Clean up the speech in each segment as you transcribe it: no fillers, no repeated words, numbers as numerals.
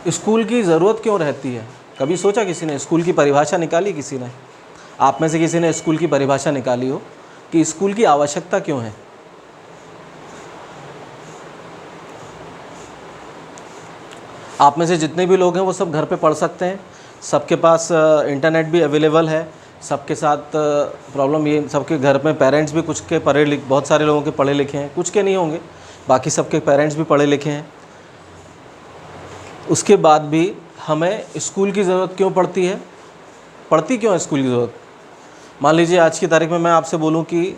School की ज़रूरत क्यों रहती है? कभी सोचा किसी ने? स्कूल की परिभाषा निकाली किसी ने? आप में से किसी ने स्कूल की परिभाषा निकाली हो कि स्कूल की आवश्यकता क्यों है? आप में से जितने भी लोग हैं वो सब घर पे पढ़ सकते हैं, सबके पास इंटरनेट भी अवेलेबल है, सबके साथ प्रॉब्लम ये सबके घर में पेरेंट्स भी कुछ के बहुत सारे लोगों के पढ़े लिखे हैं, कुछ के नहीं होंगे, बाकी सबके पेरेंट्स भी पढ़े लिखे हैं। उसके बाद भी हमें स्कूल की ज़रूरत क्यों पड़ती है? पड़ती क्यों है स्कूल की ज़रूरत? मान लीजिए आज की तारीख में मैं आपसे बोलूं कि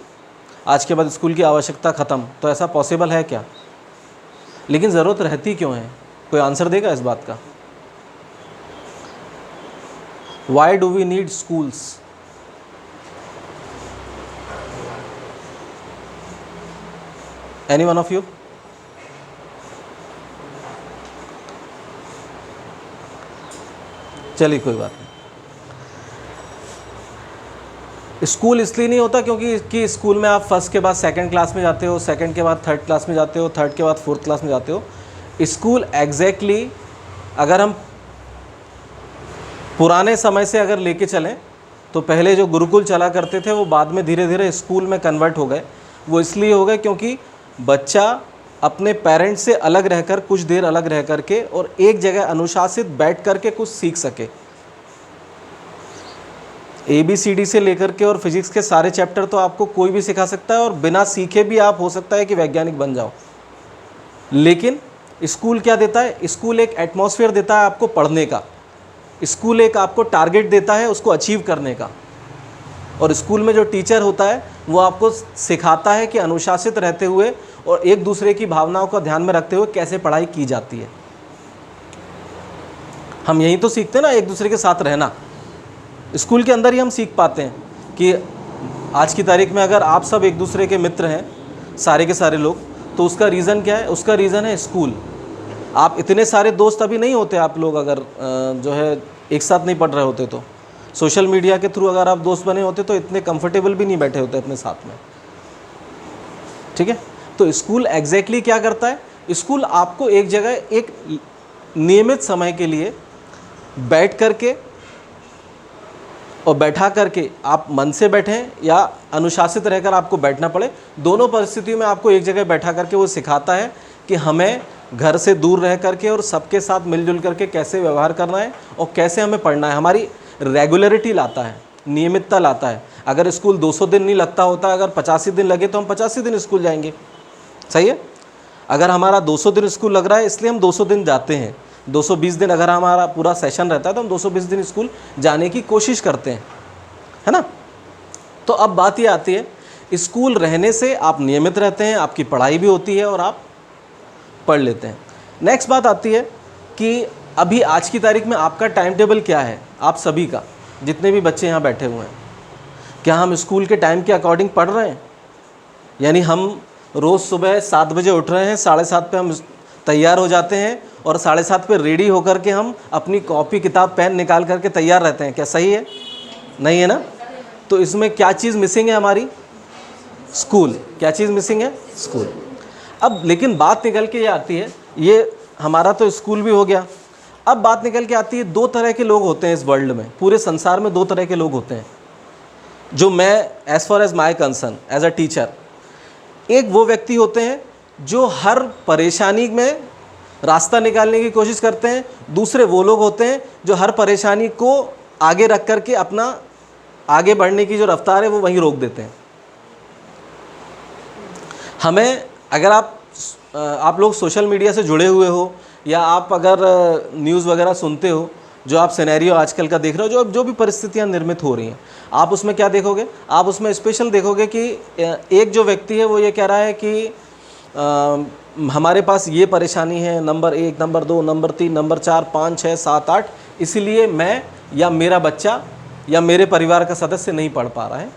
आज के बाद स्कूल की आवश्यकता ख़त्म, तो ऐसा पॉसिबल है क्या? लेकिन ज़रूरत रहती क्यों है? कोई आंसर देगा इस बात का? Why do we need schools? Any one of you? चलिए कोई बात नहीं। स्कूल इसलिए नहीं होता क्योंकि स्कूल में आप फर्स्ट के बाद सेकंड क्लास में जाते हो, सेकंड के बाद थर्ड क्लास में जाते हो, थर्ड के बाद फोर्थ क्लास में जाते हो। स्कूल एग्जैक्टली अगर हम पुराने समय से अगर लेके चलें तो पहले जो गुरुकुल चला करते थे वो बाद में धीरे धीरे स्कूल में कन्वर्ट हो गए। वो इसलिए हो गए क्योंकि बच्चा अपने पेरेंट्स से अलग रहकर, कुछ देर अलग रह करके और एक जगह अनुशासित बैठ करके कुछ सीख सके। ABCD से लेकर के और फिजिक्स के सारे चैप्टर तो आपको कोई भी सिखा सकता है और बिना सीखे भी आप हो सकता है कि वैज्ञानिक बन जाओ। लेकिन स्कूल क्या देता है? स्कूल एक एटमॉस्फेयर देता है आपको पढ़ने का। स्कूल एक आपको टारगेट देता है उसको अचीव करने का। और स्कूल में जो टीचर होता है वो आपको सिखाता है कि अनुशासित रहते हुए और एक दूसरे की भावनाओं को ध्यान में रखते हुए कैसे पढ़ाई की जाती है। हम यही तो सीखते हैं ना, एक दूसरे के साथ रहना। स्कूल के अंदर ही हम सीख पाते हैं कि आज की तारीख में अगर आप सब एक दूसरे के मित्र हैं, सारे के सारे लोग, तो उसका रीज़न क्या है? उसका रीज़न है स्कूल। आप इतने सारे दोस्त अभी नहीं होते आप लोग अगर जो है एक साथ नहीं पढ़ रहे होते तो। सोशल मीडिया के थ्रू अगर आप दोस्त बने होते तो इतने कंफर्टेबल भी नहीं बैठे होते अपने साथ में। ठीक है? तो स्कूल एग्जैक्टली क्या करता है? स्कूल आपको एक जगह एक नियमित समय के लिए बैठ करके और बैठा करके, आप मन से बैठें या अनुशासित रहकर आपको बैठना पड़े, दोनों परिस्थितियों में आपको एक जगह बैठा करके वो सिखाता है कि हमें घर से दूर रह करके और सबके साथ मिलजुल करके कैसे व्यवहार करना है और कैसे हमें पढ़ना है। हमारी रेगुलरिटी लाता है, नियमितता लाता है। अगर स्कूल 200 दिन नहीं लगता होता, अगर 85 दिन लगे तो हम 85 दिन स्कूल जाएंगे। सही है? अगर हमारा 200 दिन स्कूल लग रहा है इसलिए हम 200 दिन जाते हैं। 220 दिन अगर हमारा पूरा सेशन रहता है तो हम 220 दिन स्कूल जाने की कोशिश करते हैं, है ना? तो अब बात ये आती है, स्कूल रहने से आप नियमित रहते हैं, आपकी पढ़ाई भी होती है और आप पढ़ लेते हैं। नेक्स्ट बात आती है कि अभी आज की तारीख में आपका टाइम टेबल क्या है? आप सभी का, जितने भी बच्चे यहाँ बैठे हुए हैं, क्या हम स्कूल के टाइम के अकॉर्डिंग पढ़ रहे हैं? यानी हम रोज़ सुबह 7 बजे उठ रहे हैं, 7:30 पे हम तैयार हो जाते हैं और 7:30 पे रेडी होकर के हम अपनी कॉपी किताब पेन निकाल करके तैयार रहते हैं। क्या सही है? नहीं है ना? तो इसमें क्या चीज़ मिसिंग है हमारी? स्कूल। क्या चीज़ मिसिंग है? स्कूल। अब लेकिन बात निकल के ये आती है, ये हमारा तो स्कूल भी हो गया। अब बात निकल के आती है, दो तरह के लोग होते हैं इस वर्ल्ड में, पूरे संसार में दो तरह के लोग होते हैं जो मैं as far as my concern as a teacher, एक वो व्यक्ति होते हैं जो हर परेशानी में रास्ता निकालने की कोशिश करते हैं। दूसरे वो लोग होते हैं जो हर परेशानी को आगे रख करके अपना आगे बढ़ने की जो रफ्तार है वो वहीं रोक देते हैं। हमें, अगर आप लोग सोशल मीडिया से जुड़े हुए हो या आप अगर न्यूज़ वगैरह सुनते हो, जो आप सिनेरियो आजकल का देख रहे हो, जो भी परिस्थितियां निर्मित हो रही हैं, आप उसमें क्या देखोगे? आप उसमें स्पेशल देखोगे कि एक जो व्यक्ति है वो ये कह रहा है कि हमारे पास ये परेशानी है, नंबर 1, नंबर 2, नंबर 3, नंबर 4, 5, 6, 7, 8, इसलिए मैं या मेरा बच्चा या मेरे परिवार का सदस्य नहीं पढ़ पा रहा है।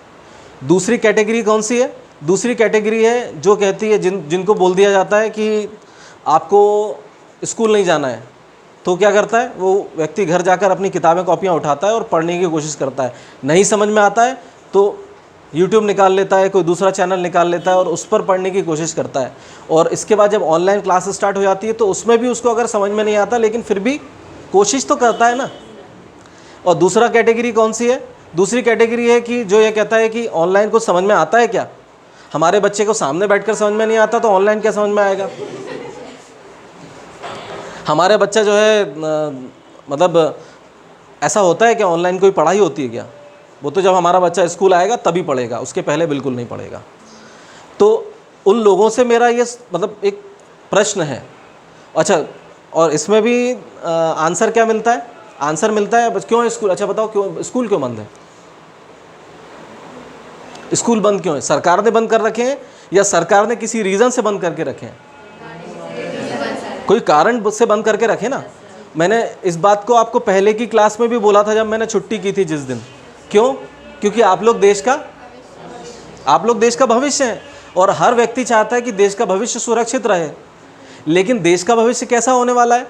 दूसरी कैटेगरी कौन सी है? दूसरी कैटेगरी है जो कहती है, जिनको बोल दिया जाता है कि आपको स्कूल नहीं जाना है, तो क्या करता है वो व्यक्ति? घर जाकर अपनी किताबें कॉपियाँ उठाता है और पढ़ने की कोशिश करता है। नहीं समझ में आता है तो यूट्यूब निकाल लेता है, कोई दूसरा चैनल निकाल लेता है और उस पर पढ़ने की कोशिश करता है। और इसके बाद जब ऑनलाइन क्लास स्टार्ट हो जाती है तो उसमें भी उसको अगर समझ में नहीं आता लेकिन फिर भी कोशिश तो करता है ना। और दूसरा कैटेगरी कौन सी है? दूसरी कैटेगरी है कि जो ये कहता है कि ऑनलाइन कुछ समझ में आता है क्या? हमारे बच्चे को सामने बैठकर समझ में नहीं आता तो ऑनलाइन क्या समझ में आएगा? हमारे बच्चा जो है मतलब ऐसा होता है कि ऑनलाइन कोई पढ़ाई होती है क्या? वो तो जब हमारा बच्चा स्कूल आएगा तभी पढ़ेगा, उसके पहले बिल्कुल नहीं पढ़ेगा। तो उन लोगों से मेरा ये मतलब एक प्रश्न है। अच्छा, और इसमें भी आंसर क्या मिलता है? आंसर मिलता है क्यों स्कूल, अच्छा बताओ क्यों स्कूल क्यों बंद है? स्कूल बंद क्यों है? सरकार ने बंद कर रखे हैं या सरकार ने किसी रीज़न से बंद करके रखे हैं? कोई कारण से बंद करके रखे ना। मैंने इस बात को आपको पहले की क्लास में भी बोला था जब मैंने छुट्टी की थी जिस दिन। क्यों? क्योंकि आप लोग देश का भविष्य हैं और हर व्यक्ति चाहता है कि देश का भविष्य सुरक्षित रहे। लेकिन देश का भविष्य कैसा होने वाला है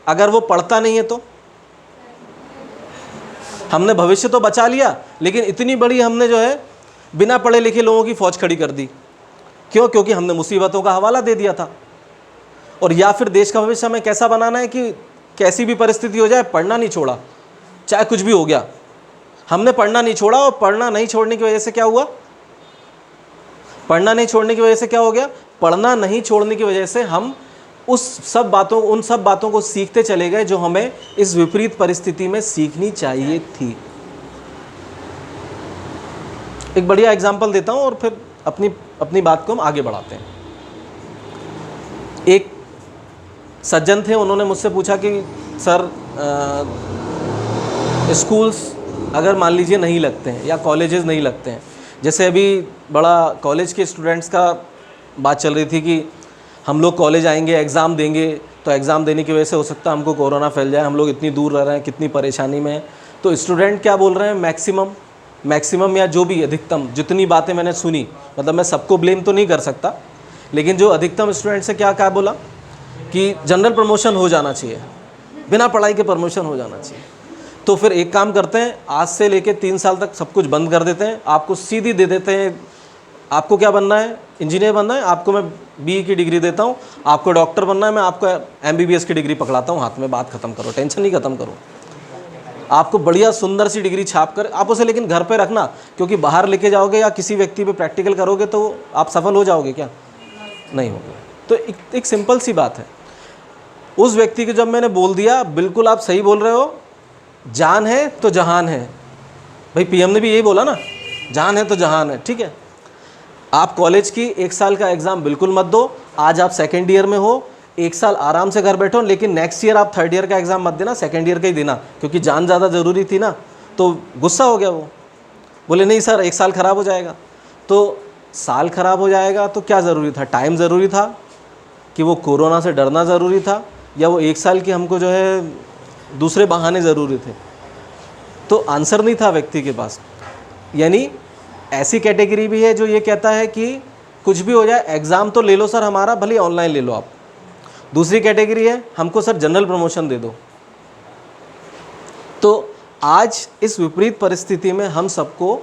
अगर वो पढ़ता नहीं है? तो हमने भविष्य तो बचा लिया लेकिन इतनी बड़ी हमने जो है बिना पढ़े लिखे लोगों की फौज खड़ी कर दी। क्यों? क्योंकि हमने मुसीबतों का हवाला दे दिया था। और या फिर देश का भविष्य हमें कैसा बनाना है कि कैसी भी परिस्थिति हो जाए पढ़ना नहीं छोड़ा, चाहे कुछ भी हो गया, हमने पढ़ना नहीं छोड़ा। और पढ़ना नहीं छोड़ने की वजह से क्या हुआ? पढ़ना नहीं छोड़ने की वजह से क्या हो गया? पढ़ना नहीं छोड़ने की वजह से हम उन सब बातों को सीखते चले गए जो हमें इस विपरीत परिस्थिति में सीखनी चाहिए थी। एक बढ़िया एग्जाम्पल देता हूं और फिर अपनी बात को हम आगे बढ़ाते हैं। एक सज्जन थे, उन्होंने मुझसे पूछा कि सर स्कूल्स अगर मान लीजिए नहीं लगते हैं या कॉलेजेस नहीं लगते हैं, जैसे अभी बड़ा कॉलेज के स्टूडेंट्स का बात चल रही थी कि हम लोग कॉलेज आएंगे, एग्ज़ाम देंगे, तो एग्ज़ाम देने की वजह से हो सकता है हमको कोरोना फैल जाए, हम लोग इतनी दूर रह रहे हैं, कितनी परेशानी में है। तो स्टूडेंट क्या बोल रहे हैं? मैक्सिमम या जो भी अधिकतम जितनी बातें मैंने सुनी, मतलब मैं सबको ब्लेम तो नहीं कर सकता, लेकिन जो अधिकतम स्टूडेंट से क्या बोला कि जनरल प्रमोशन हो जाना चाहिए, बिना पढ़ाई के प्रमोशन हो जाना चाहिए। तो फिर एक काम करते हैं, आज से लेके 3 साल तक सब कुछ बंद कर देते हैं, आपको सीधी दे देते हैं, आपको क्या बनना है? इंजीनियर बनना है, आपको मैं BE की डिग्री देता हूँ, आपको डॉक्टर बनना है, मैं आपको MBBS की डिग्री पकड़ाता हूँ हाथ में, बात खत्म करो, टेंशन ही खत्म करो। आपको बढ़िया सुंदर सी डिग्री छाप कर आप उसे लेकिन घर पे रखना, क्योंकि बाहर लेके जाओगे या किसी व्यक्ति पे प्रैक्टिकल करोगे तो आप सफल हो जाओगे क्या? नहीं होगे। तो एक सिंपल सी बात है। उस व्यक्ति को जब मैंने बोल दिया बिल्कुल आप सही बोल रहे हो, जान है तो जहान है। भाई PM ने भी यही बोला ना, जान है तो जहान है। ठीक है, आप कॉलेज की 1 साल का एग्ज़ाम बिल्कुल मत दो। आज आप सेकेंड ईयर में हो, 1 साल आराम से घर बैठो, लेकिन नेक्स्ट ईयर आप 3rd ईयर का एग्ज़ाम मत देना, सेकेंड ईयर का ही देना, क्योंकि जान ज़्यादा ज़रूरी थी ना। तो गुस्सा हो गया वो, बोले नहीं सर 1 साल ख़राब हो जाएगा। तो साल ख़राब हो जाएगा तो क्या ज़रूरी था? टाइम ज़रूरी था कि वो कोरोना से डरना ज़रूरी था, या वो 1 साल की हमको जो है दूसरे बहाने ज़रूरी थे? तो आंसर नहीं था व्यक्ति के पास। यानी ऐसी कैटेगरी भी है जो ये कहता है कि कुछ भी हो जाए एग्ज़ाम तो ले लो सर हमारा, भले ऑनलाइन ले लो आप। दूसरी कैटेगरी है हमको सर जनरल प्रमोशन दे दो। तो आज इस विपरीत परिस्थिति में हम सबको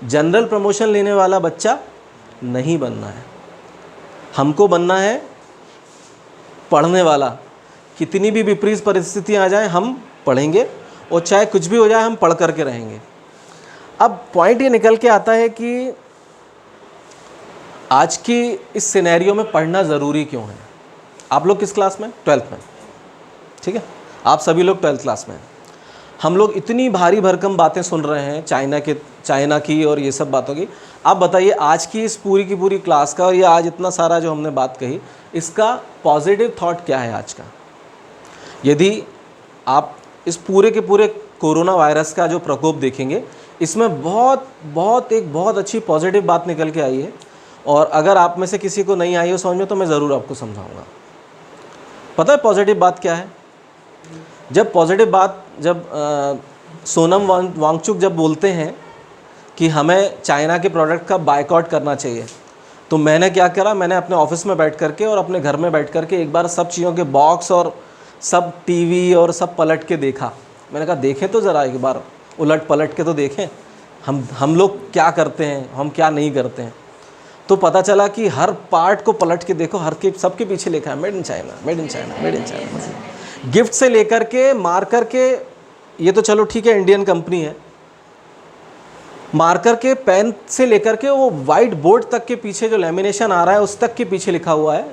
जनरल प्रमोशन लेने वाला बच्चा नहीं बनना है, हमको बनना है पढ़ने वाला। कितनी भी विपरीत परिस्थितियाँ आ जाएं हम पढ़ेंगे, और चाहे कुछ भी हो जाए हम पढ़ करके रहेंगे। अब पॉइंट ये निकल के आता है कि आज की इस सिनेरियो में पढ़ना ज़रूरी क्यों है। आप लोग किस क्लास में? 12th में। ठीक है, आप सभी लोग 12th क्लास में हैं। हम लोग इतनी भारी भरकम बातें सुन रहे हैं चाइना की और ये सब बातों की। आप बताइए आज की इस पूरी की पूरी क्लास का और ये आज इतना सारा जो हमने बात कही, इसका पॉजिटिव थॉट क्या है आज का? यदि आप इस पूरे के पूरे कोरोना वायरस का जो प्रकोप देखेंगे, इसमें बहुत अच्छी पॉजिटिव बात निकल के आई है। और अगर आप में से किसी को नहीं आई हो समझ में तो मैं ज़रूर आपको समझाऊंगा। पता है पॉजिटिव बात क्या है? जब सोनम वांगचुक जब बोलते हैं कि हमें चाइना के प्रोडक्ट का बायकॉट करना चाहिए, तो मैंने क्या करा, मैंने अपने ऑफिस में बैठ करके और अपने घर में बैठ करके एक बार सब चीज़ों के बॉक्स और सब टीवी और सब पलट के देखा। मैंने कहा देखें तो ज़रा एक बार उलट पलट के तो देखें हम लोग क्या करते हैं, हम क्या नहीं करते हैं। तो पता चला कि हर पार्ट को पलट के देखो, हर के सबके पीछे लिखा है made in China, made in China, made in China. Gift से लेकर के मार्कर के, ये तो चलो ठीक है इंडियन कंपनी है, मार्कर के पेन से लेकर के वो वाइट बोर्ड तक के पीछे जो लेमिनेशन आ रहा है उस तक के पीछे लिखा हुआ है,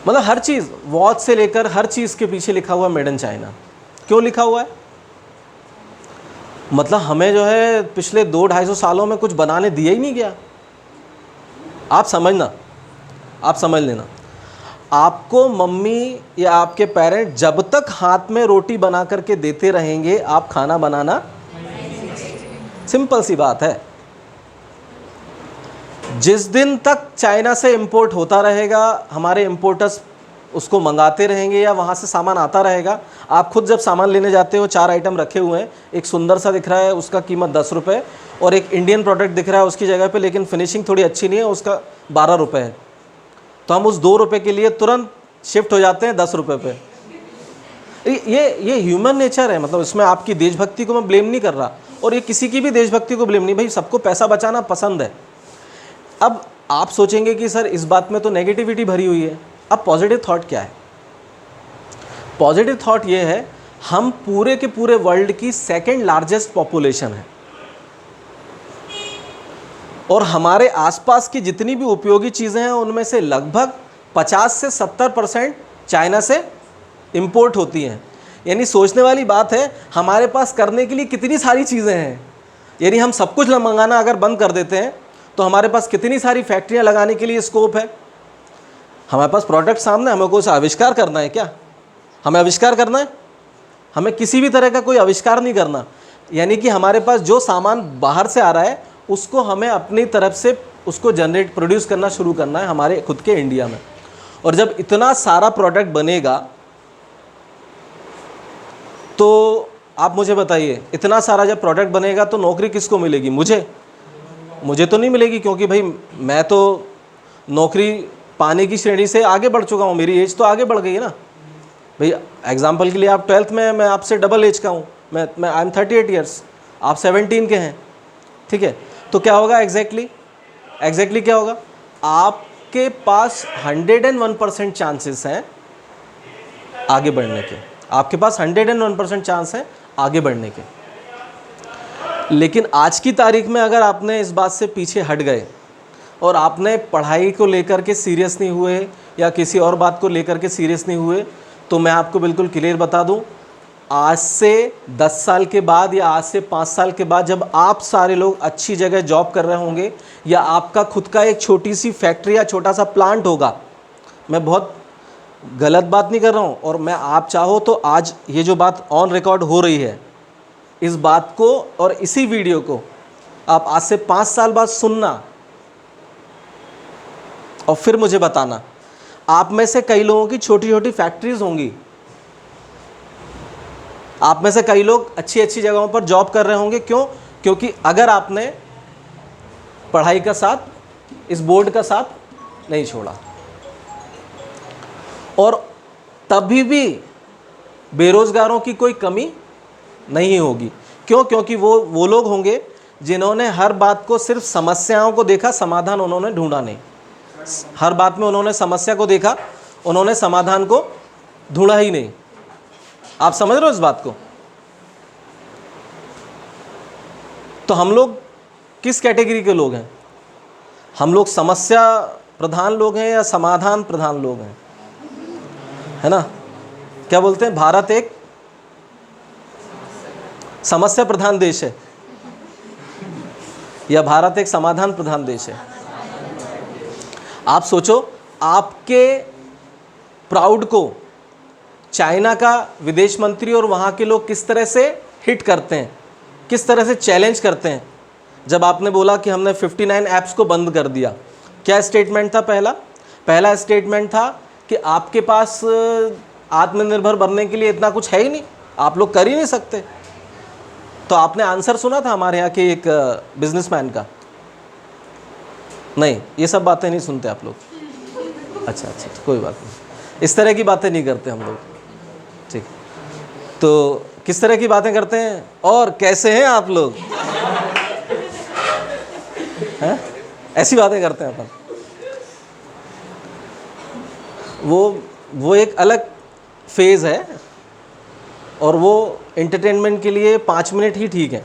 मतलब हर चीज़, वॉच से लेकर हर चीज़ के पीछे लिखा हुआ मेड इन चाइना। क्यों लिखा हुआ है? मतलब हमें जो है पिछले 200-250 सालों में कुछ बनाने दिया ही नहीं गया। आप समझना, आप समझ लेना, आपको मम्मी या आपके पेरेंट जब तक हाथ में रोटी बना करके देते रहेंगे आप खाना बनाना, सिंपल सी बात है। जिस दिन तक चाइना से इंपोर्ट होता रहेगा, हमारे इंपोर्टर्स उसको मंगाते रहेंगे या वहाँ से सामान आता रहेगा। आप खुद जब सामान लेने जाते हो, 4 आइटम रखे हुए हैं, एक सुंदर सा दिख रहा है उसका कीमत 10 रुपये, और एक इंडियन प्रोडक्ट दिख रहा है उसकी जगह पे लेकिन फिनिशिंग थोड़ी अच्छी नहीं है, उसका 12 रुपये है, तो हम उस 2 रुपये के लिए तुरंत शिफ्ट हो जाते हैं 10 रुपये पे। ये ह्यूमन नेचर है, मतलब इसमें आपकी देशभक्ति को मैं ब्लेम नहीं कर रहा, और ये किसी की भी देशभक्ति को ब्लेम नहीं, भाई सबको पैसा बचाना पसंद है। अब आप सोचेंगे कि सर इस बात में तो नेगेटिविटी भरी हुई है। अब पॉजिटिव थॉट क्या है? पॉजिटिव थॉट ये है, हम पूरे के पूरे वर्ल्ड की 2nd लार्जेस्ट पॉपुलेशन है, और हमारे आसपास की जितनी भी उपयोगी चीज़ें हैं उनमें से लगभग 50 से 70% चाइना से इंपोर्ट होती हैं। यानी सोचने वाली बात है, हमारे पास करने के लिए कितनी सारी चीज़ें हैं। यानी हम सब कुछ मंगाना अगर बंद कर देते हैं तो हमारे पास कितनी सारी फैक्ट्रियां लगाने के लिए स्कोप है। हमारे पास प्रोडक्ट सामने, हमें कुछ आविष्कार करना है क्या? हमें आविष्कार करना है? हमें किसी भी तरह का कोई आविष्कार नहीं करना। यानी कि हमारे पास जो सामान बाहर से आ रहा है उसको हमें अपनी तरफ से उसको जनरेट, प्रोड्यूस करना शुरू करना है हमारे खुद के इंडिया में। और जब इतना सारा प्रोडक्ट बनेगा तो आप मुझे बताइए, इतना सारा जब प्रोडक्ट बनेगा तो नौकरी किसको मिलेगी? मुझे तो नहीं मिलेगी, क्योंकि भाई मैं तो नौकरी पाने की श्रेणी से आगे बढ़ चुका हूँ, मेरी एज तो आगे बढ़ गई है ना भाई। एग्जाम्पल के लिए आप 12th में, मैं आपसे डबल एज का हूँ, मैं आई एम 38 ईयर्स, आप 17 के हैं, ठीक है। तो क्या होगा एग्जैक्टली क्या होगा? आपके पास 101% चांसेस हैं आगे बढ़ने के, आपके पास 101% चांस है आगे बढ़ने के। लेकिन आज की तारीख में अगर आपने इस बात से पीछे हट गए और आपने पढ़ाई को लेकर के सीरियस नहीं हुए या किसी और बात को लेकर के सीरियस नहीं हुए, तो मैं आपको बिल्कुल क्लियर बता दूं, आज से 10 साल के बाद या आज से 5 साल के बाद जब आप सारे लोग अच्छी जगह जॉब कर रहे होंगे या आपका खुद का एक छोटी सी फैक्ट्री या छोटा सा प्लांट होगा, मैं बहुत गलत बात नहीं कर रहा हूँ, और मैं आप चाहो तो आज ये जो बात ऑन रिकॉर्ड हो रही है, इस बात को और इसी वीडियो को आप आज से 5 साल बाद सुनना और फिर मुझे बताना। आप में से कई लोगों की छोटी छोटी फैक्ट्रीज होंगी, आप में से कई लोग अच्छी अच्छी जगहों पर जॉब कर रहे होंगे। क्यों? क्योंकि अगर आपने पढ़ाई का साथ, इस बोर्ड का साथ नहीं छोड़ा, और तभी भी बेरोजगारों की कोई कमी नहीं होगी। क्यों? क्योंकि वो लोग होंगे जिन्होंने हर बात को सिर्फ समस्याओं को देखा, समाधान उन्होंने ढूंढा नहीं। हर बात में उन्होंने समस्या को देखा, उन्होंने समाधान को ढूंढा ही नहीं। आप समझ रहे हो इस बात को? तो हम लोग किस कैटेगरी के लोग हैं? हम लोग समस्या प्रधान लोग हैं या समाधान प्रधान लोग हैं? है ना? क्या बोलते हैं, भारत एक समस्या प्रधान देश है या भारत एक समाधान प्रधान देश है? आप सोचो, आपके प्राउड को चाइना का विदेश मंत्री और वहाँ के लोग किस तरह से हिट करते हैं, किस तरह से चैलेंज करते हैं। जब आपने बोला कि हमने 59 ऐप्स को बंद कर दिया, क्या स्टेटमेंट था? पहला स्टेटमेंट था कि आपके पास आत्मनिर्भर बनने के लिए इतना कुछ है ही नहीं, आप लोग कर ही नहीं सकते। तो आपने आंसर सुना था हमारे यहाँ के एक बिजनेसमैन का? नहीं, ये सब बातें नहीं सुनते आप लोग। अच्छा, कोई बात नहीं, इस तरह की बातें नहीं करते हम लोग, ठीक। तो किस तरह की बातें करते हैं, और कैसे हैं आप लोग, हैं? ऐसी बातें करते हैं अपन। वो एक अलग फेज़ है, और वो एंटरटेनमेंट के लिए 5 मिनट ही ठीक है,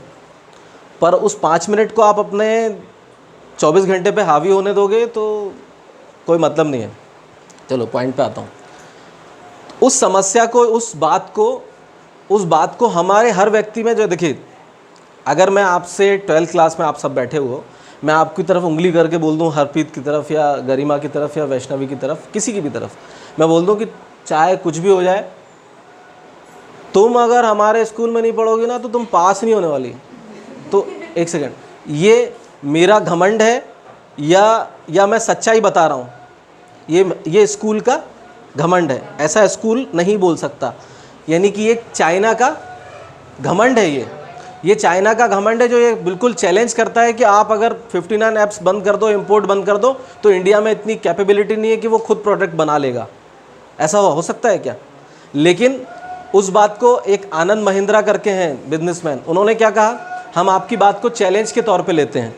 पर उस 5 मिनट को आप अपने 24 घंटे पे हावी होने दोगे तो कोई मतलब नहीं है। चलो पॉइंट पे आता हूँ। उस समस्या को, उस बात को हमारे हर व्यक्ति में जो, देखिए अगर मैं आपसे 12th क्लास में आप सब बैठे हो, मैं आपकी तरफ उंगली करके बोल दूं, हरप्रीत की तरफ या गरिमा की तरफ या वैष्णवी की तरफ, किसी की भी तरफ, मैं बोल दूं कि चाहे कुछ भी हो जाए, तुम अगर हमारे स्कूल में नहीं पढ़ोगी ना तो तुम पास नहीं होने वाली। तो एक सेकंड, ये मेरा घमंड है या मैं सच्चाई बता रहा हूँ? ये स्कूल का घमंड है, ऐसा स्कूल नहीं बोल सकता। यानी कि ये चाइना का घमंड है, ये चाइना का घमंड है, जो ये बिल्कुल चैलेंज करता है कि आप अगर 59 ऐप्स बंद कर दो, इंपोर्ट बंद कर दो, तो इंडिया में इतनी कैपेबिलिटी नहीं है कि वो खुद प्रोडक्ट बना लेगा। ऐसा हो सकता है क्या? लेकिन उस बात को एक आनंद महिंद्रा करके हैं बिजनेसमैन, उन्होंने क्या कहा, हम आपकी बात को चैलेंज के तौर पे लेते हैं,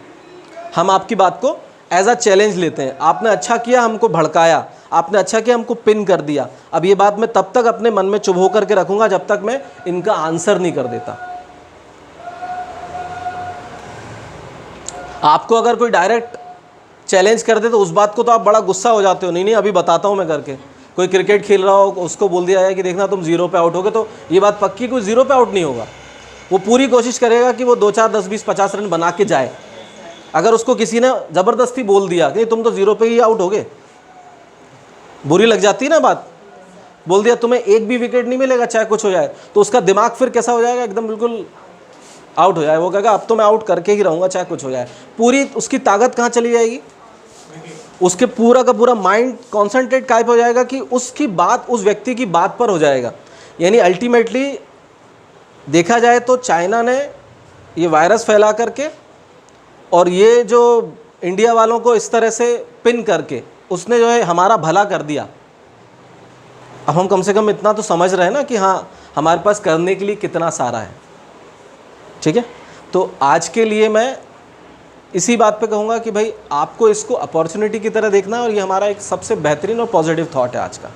हम आपकी बात को एज अ चैलेंज लेते हैं। आपने अच्छा किया, हमको भड़काया, आपने अच्छा किया, हमको पिन कर दिया। अब ये बात मैं तब तक अपने मन में चुभो करके रखूंगा जब तक मैं इनका आंसर नहीं कर देता। आपको अगर कोई डायरेक्ट चैलेंज कर दे तो उस बात को तो आप बड़ा गुस्सा हो जाते हो, नहीं अभी बताता हूँ मैं करके। कोई क्रिकेट खेल रहा हो, उसको बोल दिया जाए कि देखना तुम 0 पे आउट होगे, तो ये बात पक्की, कोई 0 पे आउट नहीं होगा। वो पूरी कोशिश करेगा कि वो 2, 4, 10, 20, 50 रन बना के जाए। अगर उसको किसी ने ज़बरदस्ती बोल दिया कि तुम तो 0 पे ही आउट होगे, बुरी लग जाती है ना बात। बोल दिया तुम्हें एक भी विकेट नहीं मिलेगा चाहे कुछ हो जाए, तो उसका दिमाग फिर कैसा हो जाएगा, एकदम बिल्कुल आउट हो जाए। वो कहेगा अब तो मैं आउट करके ही रहूँगा चाहे कुछ हो जाए। पूरी उसकी ताकत कहाँ चली जाएगी, उसके पूरा का पूरा माइंड कॉन्सेंट्रेट काय पे हो जाएगा कि उसकी बात, उस व्यक्ति की बात पर हो जाएगा। यानी अल्टीमेटली देखा जाए तो चाइना ने ये वायरस फैला करके और ये जो इंडिया वालों को इस तरह से पिन करके उसने जो है हमारा भला कर दिया। अब हम कम से कम इतना तो समझ रहे हैं ना कि हाँ हमारे पास करने के लिए कितना सारा है। ठीक है, तो आज के लिए मैं इसी बात पे कहूँगा कि भाई आपको इसको अपॉर्चुनिटी की तरह देखना है, और ये हमारा एक सबसे बेहतरीन और पॉजिटिव थॉट है आज का।